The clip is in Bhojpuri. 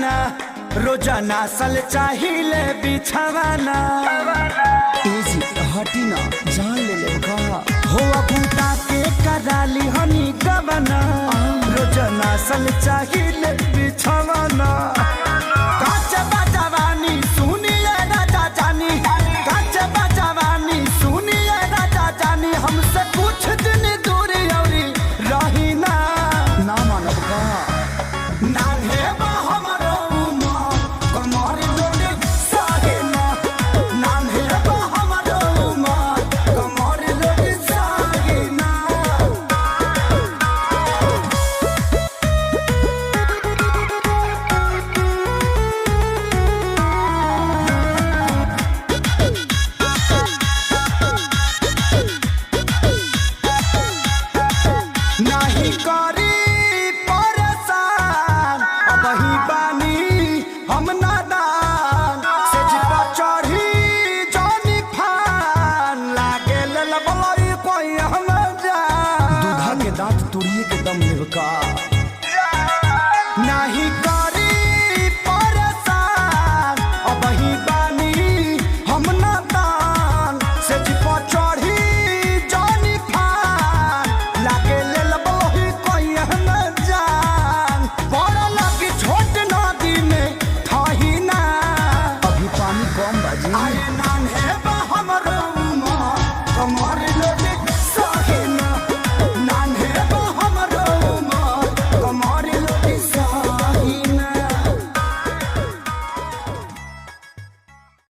बिछावाना रोजाना सल चाहिए बिछावाना एजी हटी ना जान ले ले का हो बूटा के कराली हनी गवना रोजाना सल चाहिए बिछावाना काच बजवानी सुनिए राजा जानी काच बजवानी सुनिए राजा जानी हमसे कुछ दिन दूर औरी रही ना मानव का ना हेबा हमरो उमर कमर लोगे साहे ना ना हेबा हमरो उमर कमर लोगे साहे ना नहीं करी परेशान अब ही बानी हम